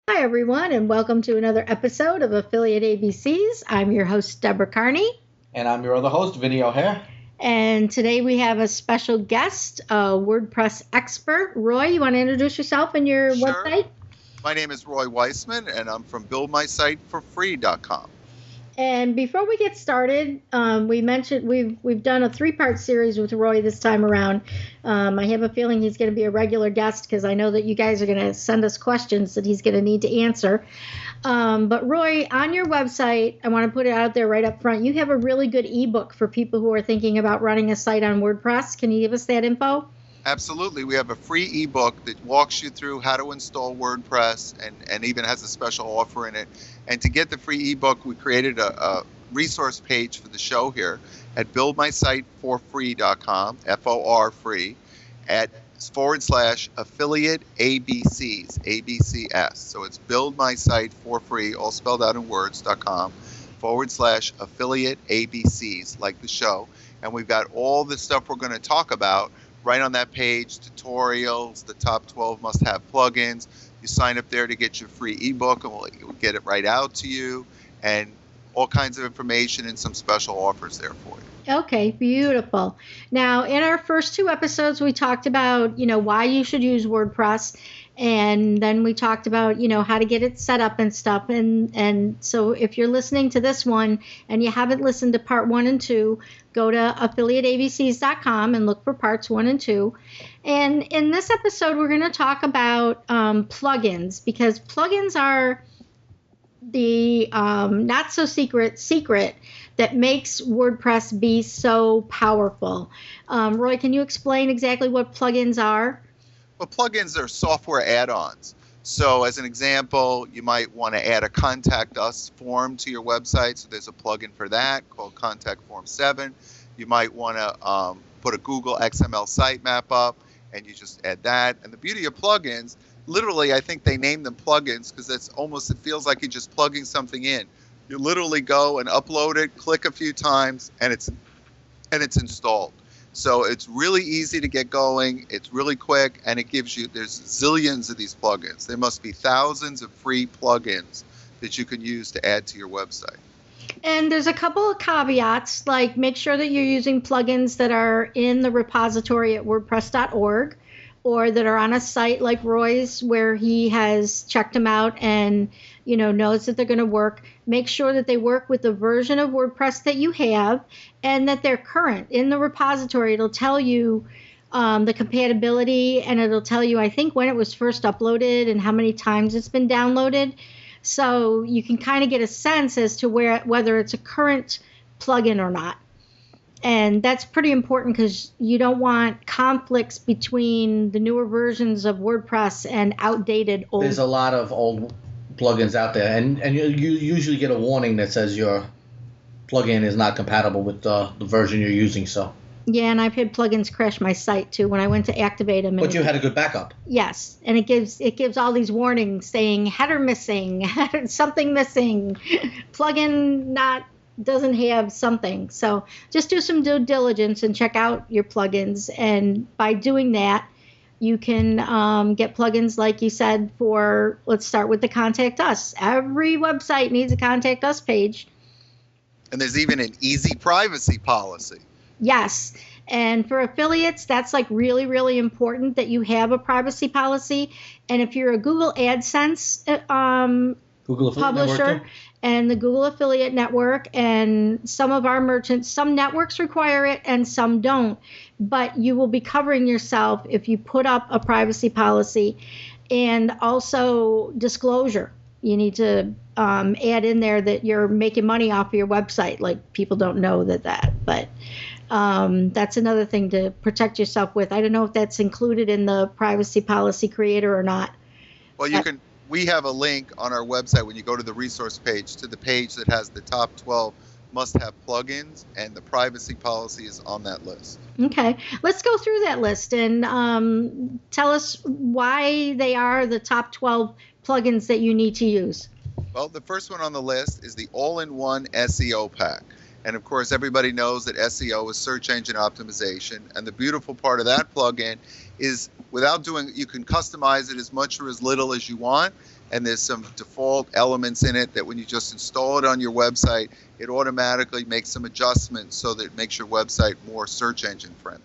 Hi, everyone, and welcome to another episode of Affiliate ABCs. I'm your host, Deborah Carney. And I'm your other host, Vinny O'Hare. And today we have a special guest, a WordPress expert. Roy, you want to introduce yourself and your website? My name is Roy Weissman, and I'm from buildmysiteforfree.com. And before we get started, we mentioned we've done a 3-part series with Roy this time around. I have a feeling he's going to be a regular guest because I know that you guys are going to send us questions that he's going to need to answer. But Roy, on your website, I want to put it out there right up front. You have a really good ebook for people who are thinking about running a site on WordPress. Can you give us that info? Absolutely. We have a free ebook that walks you through how to install WordPress and even has a special offer in it. And to get the free ebook, we created a resource page for the show here at buildmysiteforfree.com, F-O-R free, at /affiliate ABCs, ABCS. So it's buildmysiteforfree, all spelled out in words.com, /affiliate ABCs, like the show. And we've got all the stuff we're going to talk about right on that page, tutorials, the top 12 must-have plugins. You sign up there to get your free ebook, and we'll get it right out to you, and all kinds of information and some special offers there for you. Okay, beautiful. Now, in our first 2 episodes, we talked about, why you should use WordPress. And then we talked about, how to get it set up and stuff. And so if you're listening to this one and you haven't listened to part 1 and 2, go to affiliateabcs.com and look for parts 1 and 2. And in this episode, we're going to talk about plugins, because plugins are the not so secret that makes WordPress be so powerful. Roy, can you explain exactly what plugins are? Well, plugins are software add-ons. So as an example, you might want to add a Contact Us form to your website. So there's a plugin for that called Contact Form 7. You might want to put a Google XML sitemap up, and you just add that. And the beauty of plugins, literally, I think they name them plugins because it feels like you're just plugging something in. You literally go and upload it, click a few times, and it's installed. So it's really easy to get going. It's really quick, and it gives you, there's zillions of these plugins. There must be thousands of free plugins that you can use to add to your website. And there's a couple of caveats, like make sure that you're using plugins that are in the repository at wordpress.org, or that are on a site like Roy's where he has checked them out and knows that they're going to work. Make sure that they work with the version of WordPress that you have and that they're current. In the repository, it'll tell you the compatibility, and it'll tell you, I think, when it was first uploaded and how many times it's been downloaded. So you can kind of get a sense as to whether it's a current plugin or not. And that's pretty important because you don't want conflicts between the newer versions of WordPress and outdated old. There's a lot of old plugins out there, and you usually get a warning that says your plugin is not compatible with the version you're using. So yeah, and I've had plugins crash my site too when I went to activate them. But you had a good backup. Yes, and it gives all these warnings saying header missing, something missing, plugin doesn't have something. So just do some due diligence and check out your plugins. And by doing that, you can get plugins, like you said, for, let's start with the Contact Us. Every website needs a Contact Us page. And there's even an easy privacy policy. Yes. And for affiliates, that's like really, really important that you have a privacy policy. And if you're a Google AdSense Google publisher and the Google Affiliate Network, and some of our merchants, some networks require it and some don't, but you will be covering yourself if you put up a privacy policy. And also disclosure. You need to add in there that you're making money off of your website. Like, people don't know that, but that's another thing to protect yourself with. I don't know if that's included in the privacy policy creator or not. Well, we have a link on our website when you go to the resource page to the page that has the top 12 must-have plugins, and the privacy policy is on that list. Okay, let's go through that list and tell us why they are the top 12 plugins that you need to use. Well, the first one on the list is the all-in-one SEO pack. And of course, everybody knows that SEO is search engine optimization. And the beautiful part of that plugin is you can customize it as much or as little as you want. and there's some default elements in it that when you just install it on your website, it automatically makes some adjustments so that it makes your website more search engine friendly.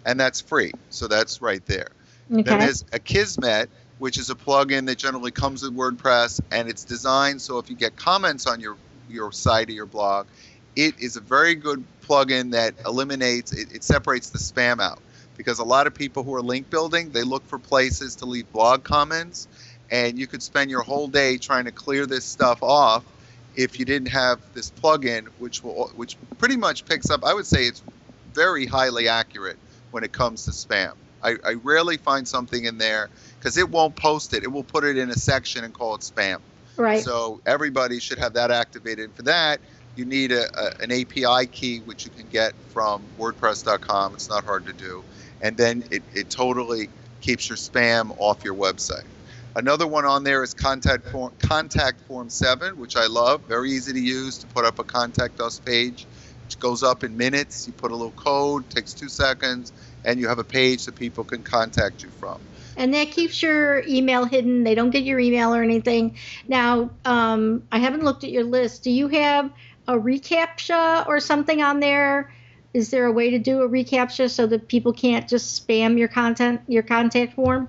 And that's free, so that's right there. Okay. Then there's Akismet, which is a plugin that generally comes with WordPress, and it's designed so if you get comments on your site or your blog, it is a very good plugin that eliminates, it separates the spam out. Because a lot of people who are link building, they look for places to leave blog comments, and you could spend your whole day trying to clear this stuff off if you didn't have this plugin, which pretty much picks up. I would say it's very highly accurate when it comes to spam. I rarely find something in there because it won't post it. It will put it in a section and call it spam. Right. So everybody should have that activated. For that, you need an API key, which you can get from WordPress.com. It's not hard to do. And then it totally keeps your spam off your website. Another one on there is Contact Form 7, which I love. Very easy to use to put up a Contact Us page, which goes up in minutes. You put a little code, takes 2 seconds, and you have a page that people can contact you from. And that keeps your email hidden. They don't get your email or anything. Now, I haven't looked at your list. Do you have a reCAPTCHA or something on there? Is there a way to do a reCAPTCHA so that people can't just spam your contact form?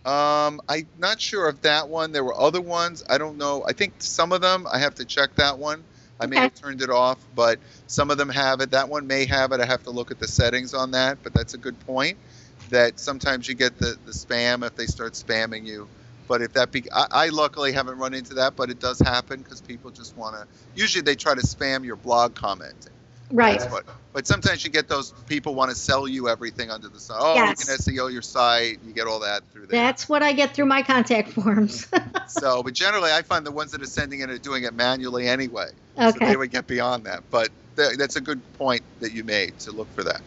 I'm not sure of that one. There were other ones. I don't know. I think some of them, I have to check that one. I may have turned it off, but some of them have it. That one may have it. I have to look at the settings on that, but that's a good point, that sometimes you get the spam if they start spamming you. But if that I luckily haven't run into that, but it does happen because people just want to, usually they try to spam your blog commenting. Right. But sometimes you get those people want to sell you everything under the sun. Oh, Yes. you can SEO your site. You get all that through there. That's what I get through my contact forms. So, but generally, I find the ones that are sending it are doing it manually anyway. Okay. So they would get beyond that. But that's a good point that you made to look for that.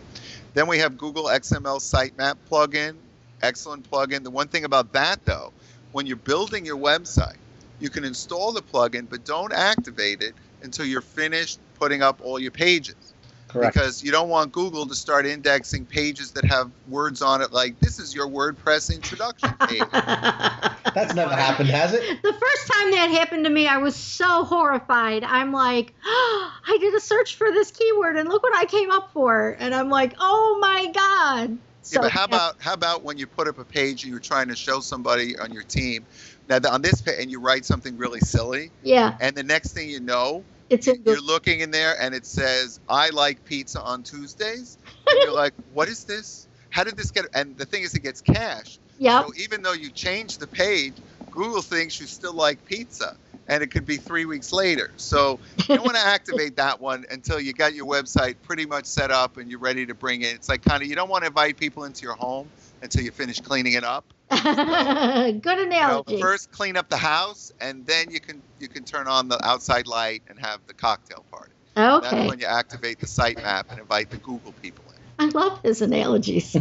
Then we have Google XML Sitemap plugin. Excellent plugin. The one thing about that, though, when you're building your website, you can install the plugin, but don't activate it until you're finished putting up all your pages. Correct. Because you don't want Google to start indexing pages that have words on it like, this is your WordPress introduction page. That's never happened, has it? The first time that happened to me, I was so horrified. I'm like, oh, I did a search for this keyword and look what I came up for. And I'm like, oh my God. So, yeah, but how about when you put up a page and you're trying to show somebody on your team, now on this page, and you write something really silly, yeah, and the next thing you know, you're looking in there and it says, I like pizza on Tuesdays. And you're like, what is this? How did this get? And the thing is, it gets cached. Yep. So even though you change the page, Google thinks you still like pizza. And it could be 3 weeks later. So you don't want to activate that one until you got your website pretty much set up and you're ready to bring it. It's like kind of, you don't want to invite people into your home until you finish cleaning it up. Good analogy. First clean up the house, and then you can turn on the outside light and have the cocktail party. Okay. That's when you activate the sitemap and invite the Google people in. I love his analogies. I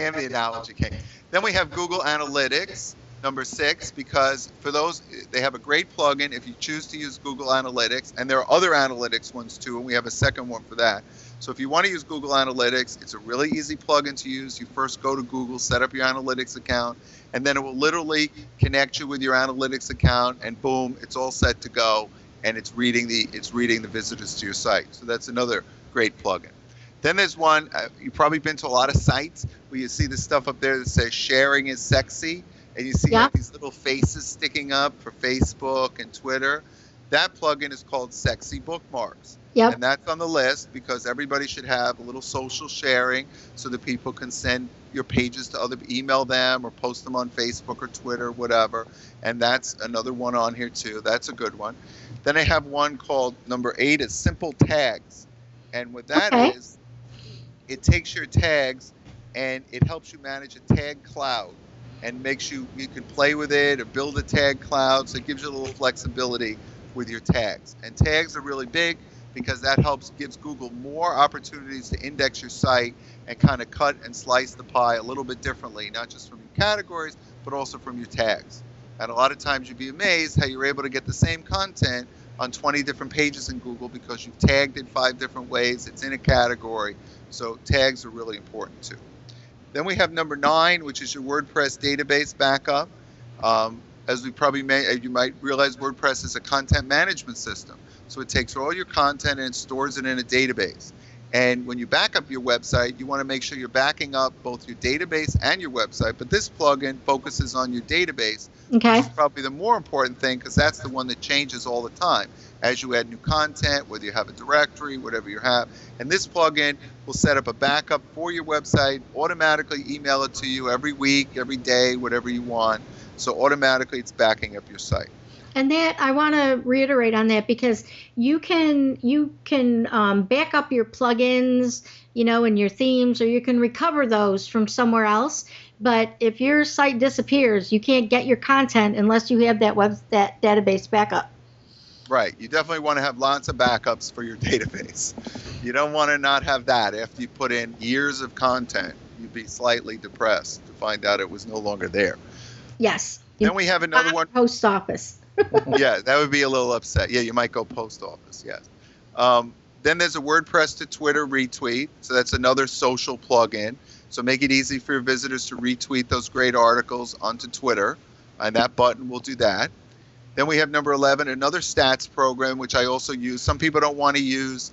am the analogy king. Then we have Google Analytics, number 6, because for those, they have a great plugin if you choose to use Google Analytics, and there are other analytics ones too, and we have a second one for that. So if you want to use Google Analytics, it's a really easy plugin to use. You first go to Google, set up your analytics account, and then it will literally connect you with your analytics account, and boom, it's all set to go, and it's reading the visitors to your site. So that's another great plugin. Then there's one, you've probably been to a lot of sites where you see this stuff up there that says sharing is sexy, and you see like these little faces sticking up for Facebook and Twitter. That plugin is called Sexy Bookmarks. Yep. And that's on the list because everybody should have a little social sharing so that people can send your pages to email them or post them on Facebook or Twitter, whatever. And that's another one on here too. That's a good one. Then I have one called number 8 is Simple Tags. And what that is, it takes your tags and it helps you manage a tag cloud and makes you can play with it or build a tag cloud. So it gives you a little flexibility with your tags. And tags are really big because that gives Google more opportunities to index your site and kind of cut and slice the pie a little bit differently, not just from your categories, but also from your tags. And a lot of times you'd be amazed how you're able to get the same content on 20 different pages in Google because you've tagged it 5 different ways. It's in a category. So tags are really important too. Then we have number 9, which is your WordPress database backup. as we probably you might realize, WordPress is a content management system. So it takes all your content and stores it in a database. And when you back up your website, you want to make sure you're backing up both your database and your website. But this plugin focuses on your database, Okay. which is probably the more important thing, because that's the one that changes all the time as you add new content, whether you have a directory, whatever you have. And this plugin will set up a backup for your website, automatically email it to you every week, every day, whatever you want. So automatically it's backing up your site. And that, I want to reiterate on that, because you can back up your plugins, and your themes, or you can recover those from somewhere else. But if your site disappears, you can't get your content unless you have that database backup. Right. You definitely want to have lots of backups for your database. You don't want to not have that. After you put in years of content, you'd be slightly depressed to find out it was no longer there. Yes. Then we have another one. Post office. Yeah, that would be a little upset. Yeah, you might go post office, yes. Then there's a WordPress to Twitter retweet. So that's another social plugin. So make it easy for your visitors to retweet those great articles onto Twitter. And that button will do that. Then we have number 11, another stats program, which I also use. Some people don't want to use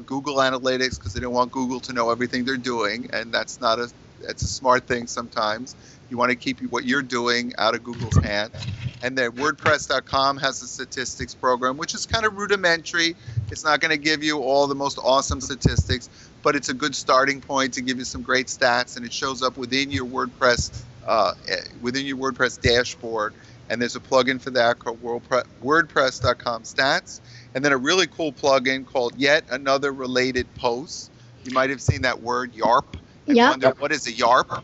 Google Analytics because they don't want Google to know everything they're doing. And that's a smart thing sometimes. You want to keep what you're doing out of Google's hands. And then WordPress.com has a statistics program, which is kind of rudimentary. It's not going to give you all the most awesome statistics, but it's a good starting point to give you some great stats, and it shows up within your WordPress dashboard. And there's a plugin for that called WordPress.com Stats, and then a really cool plugin called Yet Another Related Post. You might have seen that word YARP and wonder what is a YARP.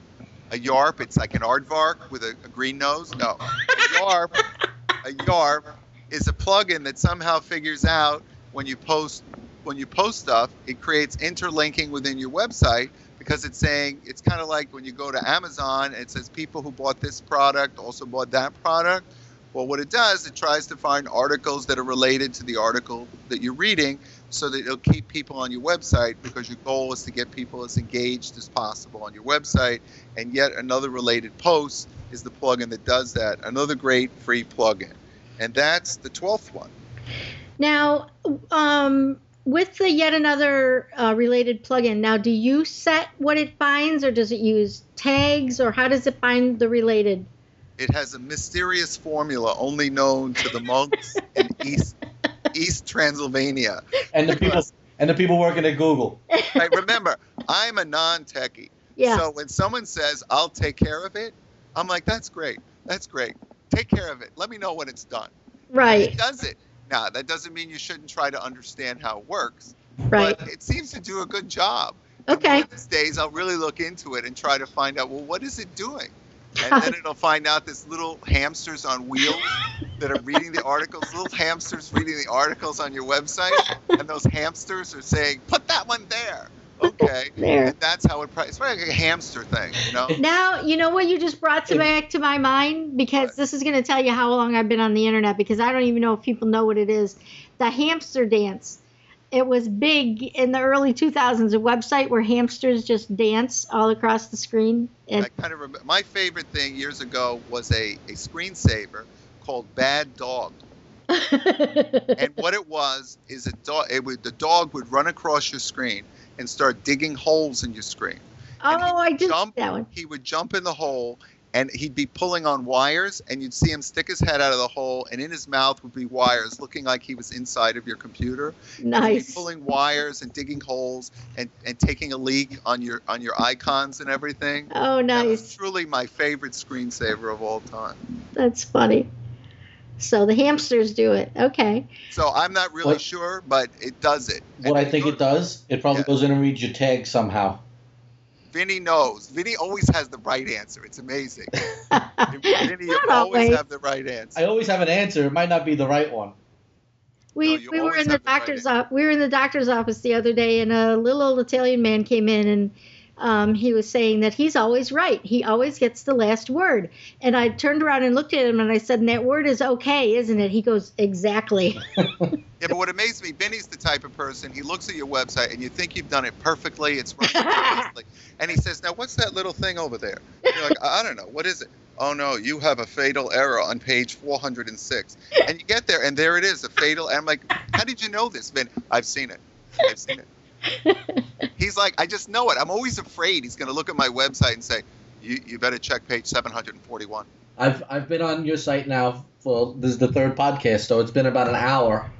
A YARP, it's like an aardvark with a green nose. No, a YARP is a plugin that somehow figures out when you post stuff, it creates interlinking within your website, because it's saying, it's kind of like when you go to Amazon, it says people who bought this product also bought that product. Well, what it does, it tries to find articles that are related to the article that you're reading, so that it'll keep people on your website, because your goal is to get people as engaged as possible on your website. And Yet Another Related Post is the plugin that does that. Another great free plugin. And that's the 12th one. Now, with the Yet Another Related plugin, now do you set what it finds, or does it use tags, or how does it find the related? It has a mysterious formula only known to the monks in East Transylvania. And the people working at Google. Right, remember, I'm a non-techie. Yeah. So when someone says, I'll take care of it, I'm like, that's great. That's great. Take care of it. Let me know when it's done. Right. And it does it. Now, that doesn't mean you shouldn't try to understand how it works. Right. But it seems to do a good job. Okay. And one of these days, I'll really look into it and try to find out, well, what is it doing? And then it'll find out there's little hamsters on wheels that are reading the articles, little hamsters reading the articles on your website, and those hamsters are saying, put that one there. Okay. There. And that's how it's like a hamster thing, Now, you know what you just brought back to my mind, because this is going to tell you how long I've been on the internet, because I don't even know if people know what it is. The hamster dance. It was big in the early 2000s, a website where hamsters just dance all across the screen. And I kind of remember. My favorite thing years ago was a screensaver called Bad Dog. And what it was is the dog would run across your screen and start digging holes in your screen. I did that one. He would jump in the hole, and he'd be pulling on wires, and you'd see him stick his head out of the hole, and in his mouth would be wires, looking like he was inside of your computer. Nice. He'd be pulling wires and digging holes and taking a leak on your icons and everything. Oh, nice. That was truly my favorite screensaver of all time. That's funny. So the hamsters do it. Okay. So I'm not really sure, but it does it. What I think it does, it probably goes in and reads your tags somehow. Vinny knows. Vinny always has the right answer. It's amazing. Vinny, you Not always always. have the right answer. I always have an answer. It might not be the right one. We were in the doctor's office. We were in the doctor's office the other day, and a little old Italian man came in, and he was saying that he's always right. He always gets the last word. And I turned around and looked at him, and I said, and that word is okay, isn't it? He goes, exactly. Yeah, but what amazed me, Vinny's the type of person, he looks at your website and you think you've done it perfectly, it's running perfectly. And he says, now what's that little thing over there? And you're like, I don't know, what is it? oh no, you have a fatal error on page 406. And you get there, and there it is, a fatal. And I'm like, how did you know this, Vin? I've seen it. I've seen it. He's like, I just know it. I'm always afraid he's going to look at my website and say, you better check page 741. I've been on your site now for, this is the third podcast, so it's been about an hour.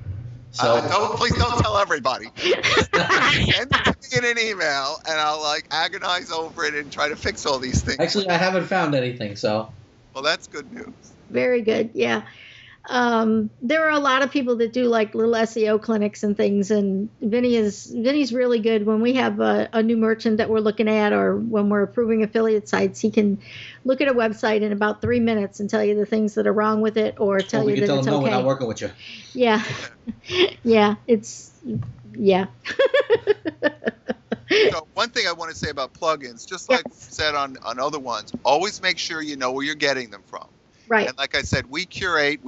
So Please don't tell everybody. Send it to me in an email, and I'll like agonize over it and try to fix all these things. actually, I haven't found anything. So Well, that's good news. Very good. Yeah. There are a lot of people that do like little SEO clinics and things, and Vinny's really good. When we have a new merchant that we're looking at, or when we're approving affiliate sites, he can look at a website in about 3 minutes and tell you the things that are wrong with it, or tell you that it's okay. We can tell him no, we're not working with you. Yeah. Yeah. So one thing I want to say about plugins, just like we said on other ones, always make sure you know where you're getting them from. Right. And like I said, we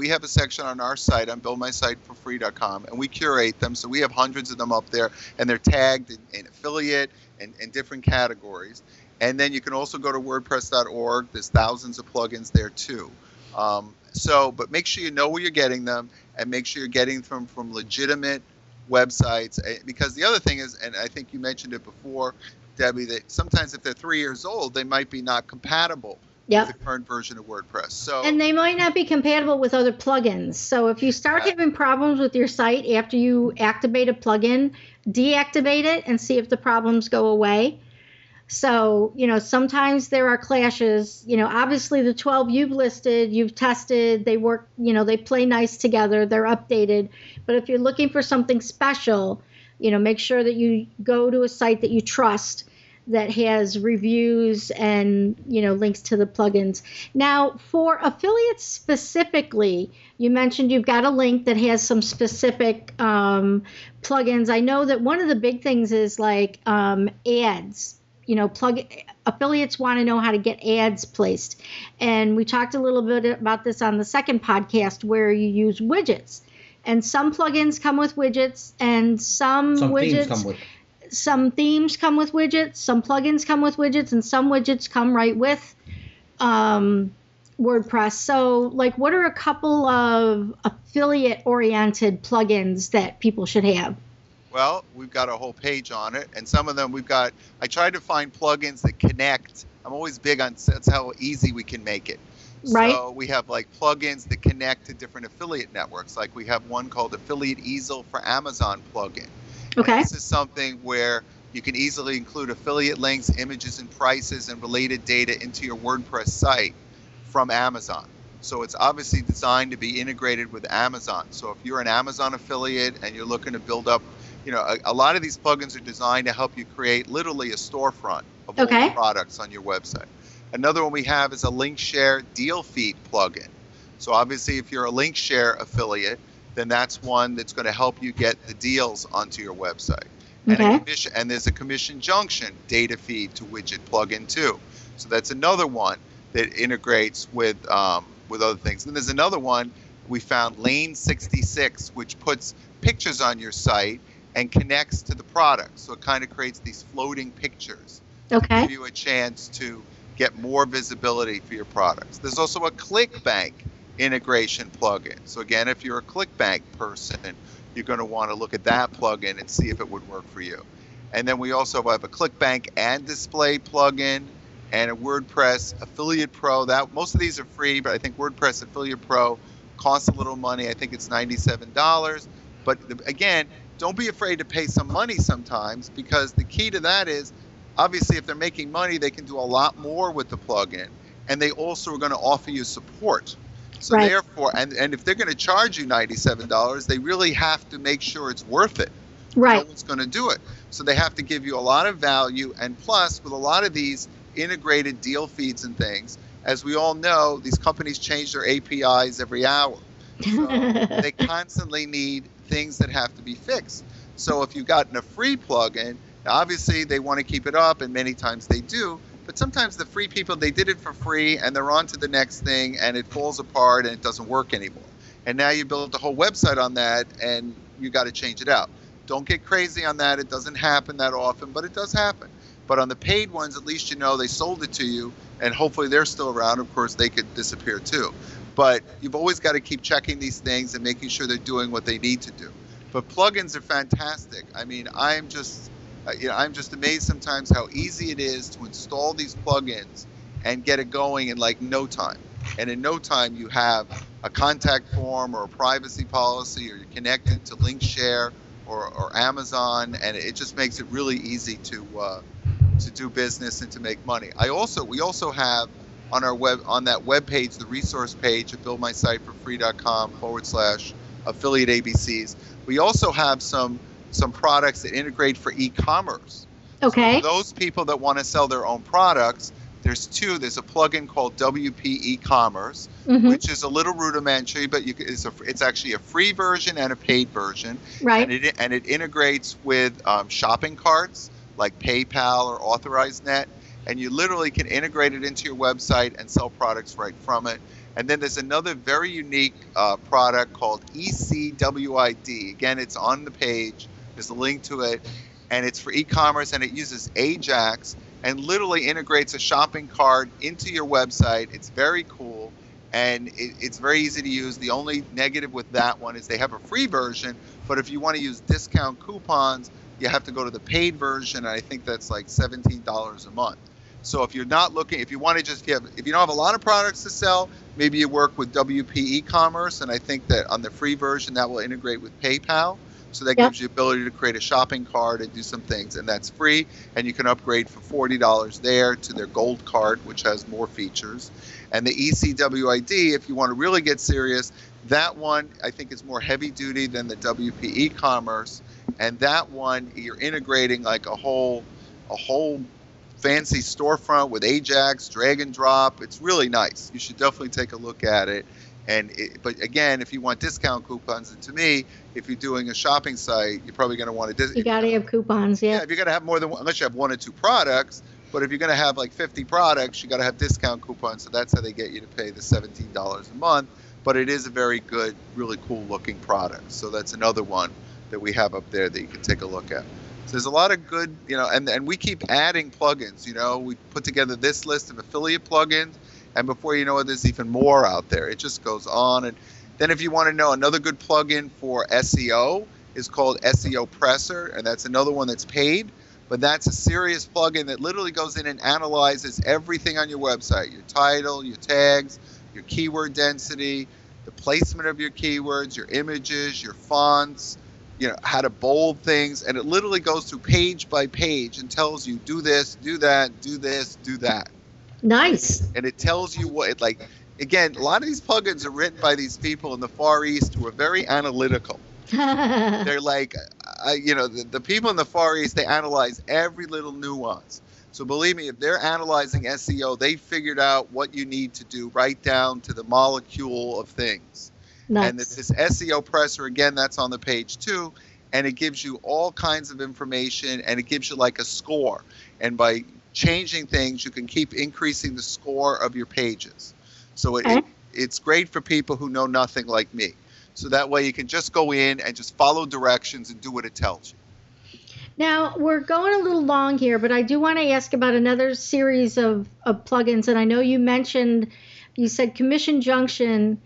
have a section on our site, on buildmysiteforfree.com, and we curate them. So we have hundreds of them up there, and they're tagged in affiliate and different categories. And then you can also go to WordPress.org. There's thousands of plugins there too. But make sure you know where you're getting them, and make sure you're getting them from legitimate websites. Because the other thing is, and I think you mentioned it before, Debbie, that sometimes if they're 3 years old, they might be not compatible. Yep. The current version of WordPress. So, and they might not be compatible with other plugins. So if you start having problems with your site after you activate a plugin, deactivate it and see if the problems go away. So, sometimes there are clashes. Obviously the 12 you've listed, you've tested, they work, they play nice together, they're updated. But if you're looking for something special, make sure that you go to a site that you trust, that has reviews and links to the plugins. Now, for affiliates specifically, you mentioned you've got a link that has some specific plugins. I know that one of the big things is like ads. Affiliates want to know how to get ads placed, and we talked a little bit about this on the second podcast, where you use widgets, and some plugins come with widgets, and some widgets themes come with. Some themes come with widgets, some plugins come with widgets, and some widgets come right with WordPress. So, what are a couple of affiliate-oriented plugins that people should have? Well, we've got a whole page on it, and some of them I tried to find plugins that connect. I'm always big on that's how easy we can make it. Right. So we have plugins that connect to different affiliate networks. Like we have one called Affiliate Easel for Amazon plugin. Okay. And this is something where you can easily include affiliate links, images, and prices and related data into your WordPress site from Amazon. So it's obviously designed to be integrated with Amazon. So if you're an Amazon affiliate and you're looking to build up, a lot of these plugins are designed to help you create literally a storefront of all the products on your website. Another one we have is a link share deal feed plugin. So obviously if you're a link share affiliate, then that's one that's going to help you get the deals onto your website. And there's a commission junction data feed to widget plugin too. So that's another one that integrates with other things. And there's another one we found, Lane 66, which puts pictures on your site and connects to the product. So it kind of creates these floating pictures to give you a chance to get more visibility for your products. There's also a ClickBank integration plugin. So again, if you're a ClickBank person, you're going to want to look at that plugin and see if it would work for you. And then we also have a ClickBank and display plugin and a WordPress Affiliate Pro. Most of these are free, but I think WordPress Affiliate Pro costs a little money. I think it's $97. But again, don't be afraid to pay some money sometimes, because the key to that is, obviously, if they're making money, they can do a lot more with the plugin, and they also are going to offer you support. So therefore, and if they're going to charge you $97, they really have to make sure it's worth it. Right. No one's going to do it. So they have to give you a lot of value. And plus, with a lot of these integrated deal feeds and things, as we all know, these companies change their APIs every hour. So they constantly need things that have to be fixed. So if you've gotten a free plugin, obviously they want to keep it up, and many times they do. But sometimes the free people, they did it for free, and they're on to the next thing, and it falls apart, and it doesn't work anymore. And now you built a whole website on that, and you got to change it out. Don't get crazy on that. It doesn't happen that often, but it does happen. But on the paid ones, at least you know they sold it to you, and hopefully they're still around. Of course, they could disappear too. But you've always got to keep checking these things and making sure they're doing what they need to do. But plugins are fantastic. I mean, I'm just amazed sometimes how easy it is to install these plugins and get it going in like no time. And in no time, you have a contact form or a privacy policy, or you're connected to Linkshare or Amazon, and it just makes it really easy to do business and to make money. We also have on that web page, the resource page at buildmysiteforfree.com/affiliate ABCs. We also have some products that integrate for e-commerce. Okay. So for those people that want to sell their own products, there's two. There's a plugin called WP e-commerce, which is a little rudimentary, but it's actually a free version and a paid version. Right. And it integrates with shopping carts like PayPal or AuthorizeNet, and you literally can integrate it into your website and sell products right from it. And then there's another very unique product called ECWID. Again, it's on the page. There's a link to it, and it's for e-commerce, and it uses Ajax and literally integrates a shopping cart into your website. It's very cool, and it's very easy to use. The only negative with that one is they have a free version, but if you want to use discount coupons, you have to go to the paid version, and I think that's like $17 a month. So if you're not looking, if you want to if you don't have a lot of products to sell, maybe you work with WP e-commerce, and I think that on the free version that will integrate with PayPal. So that gives you the ability to create a shopping cart and do some things, and that's free. And you can upgrade for $40 there to their gold cart, which has more features. And the ECWID, if you want to really get serious, that one I think is more heavy duty than the WP e-commerce. And that one you're integrating like a whole fancy storefront with Ajax, drag and drop. It's really nice. You should definitely take a look at it. But again, if you want discount coupons, and to me, if you're doing a shopping site, you're probably going to want to. You got to have coupons, yeah. Yeah, if you're going to have more than one, unless you have one or two products. But if you're going to have like 50 products, you got to have discount coupons. So that's how they get you to pay the $17 a month. But it is a very good, really cool looking product. So that's another one that we have up there that you can take a look at. So there's a lot of good, and we keep adding plugins. We put together this list of affiliate plugins. And before you know it, there's even more out there. It just goes on. And then if you want to know, another good plugin for SEO is called SEO Presser, and that's another one that's paid. But that's a serious plugin that literally goes in and analyzes everything on your website, your title, your tags, your keyword density, the placement of your keywords, your images, your fonts, how to bold things. And it literally goes through page by page and tells you, do this, do that, do this, do that. Nice. And it tells you again, a lot of these plugins are written by these people in the Far East who are very analytical. They're like, the people in the Far East, they analyze every little nuance. So believe me, if they're analyzing SEO, they figured out what you need to do right down to the molecule of things. Nice. And this SEO Presser, again, that's on the page too. And it gives you all kinds of information, and it gives you like a score. And by changing things, you can keep increasing the score of your pages. So it's great for people who know nothing like me. So that way you can just go in and just follow directions and do what it tells you. Now, we're going a little long here, but I do want to ask about another series of plugins. And I know you said Commission Junction,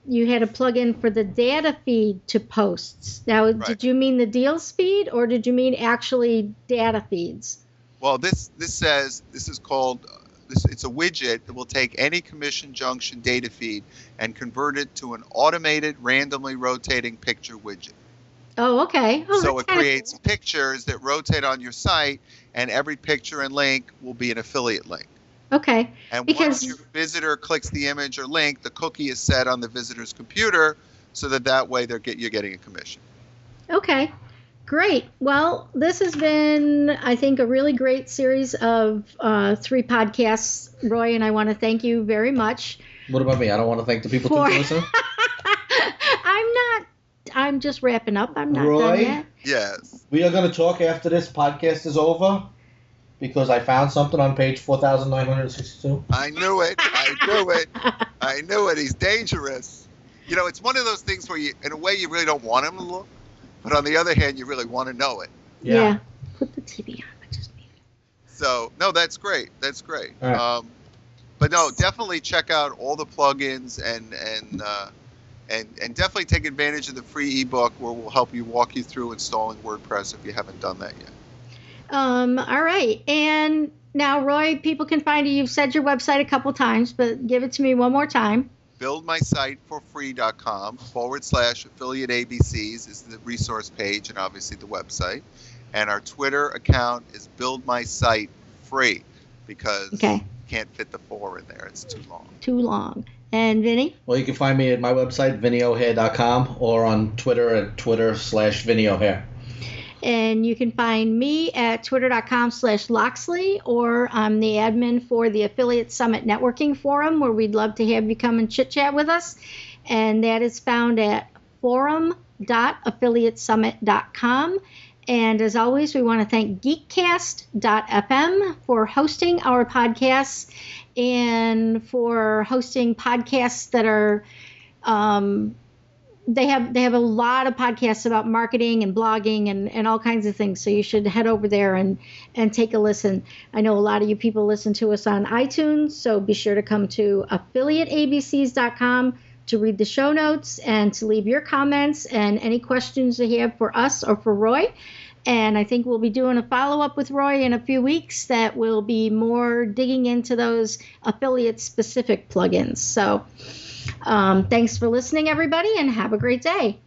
you had a plugin for the data feed to posts. Now, right. Did you mean the deal speed, or did you mean actually data feeds? Well, it's a widget that will take any Commission Junction data feed and convert it to an automated, randomly rotating picture widget. Oh, okay. So it creates pictures that rotate on your site, and every picture and link will be an affiliate link. Okay. And once your visitor clicks the image or link, the cookie is set on the visitor's computer, so that way you're getting a commission. Okay. Great. Well, this has been, I think, a really great series of 3 podcasts, Roy, and I want to thank you very much. What about me? I don't want to thank the people who listen. I'm just wrapping up. I'm not Roy, done yet. Yes. We are going to talk after this podcast is over, because I found something on page 4,962. I knew it. I knew it. He's dangerous. It's one of those things where in a way, you really don't want him to look. But on the other hand, you really want to know it. Yeah. Put the TV on. I just need it. So no, that's great. That's great. All right. But no, definitely check out all the plugins and definitely take advantage of the free ebook where we'll help you walk you through installing WordPress if you haven't done that yet. All right. And now, Roy, people can find you. You've said your website a couple times, but give it to me one more time. buildmysiteforfree.com/affiliate ABCs is the resource page and obviously the website. And our Twitter account is buildmysitefree because you can't fit the 4 in there. It's too long. Too long. And Vinny? Well, you can find me at my website, vinnyohair.com, or on Twitter at twitter/vinnyohair. And you can find me at twitter.com/Loxley, or I'm the admin for the Affiliate Summit Networking Forum, where we'd love to have you come and chit chat with us. And that is found at forum.affiliatesummit.com. And as always, we want to thank geekcast.fm for hosting our podcasts and for hosting podcasts that are they have a lot of podcasts about marketing and blogging and all kinds of things. So you should head over there and take a listen. I know a lot of you people listen to us on iTunes, so be sure to come to affiliateabcs.com to read the show notes and to leave your comments and any questions you have for us or for Roy. And I think we'll be doing a follow-up with Roy in a few weeks that will be more digging into those affiliate-specific plugins. So thanks for listening, everybody, and have a great day.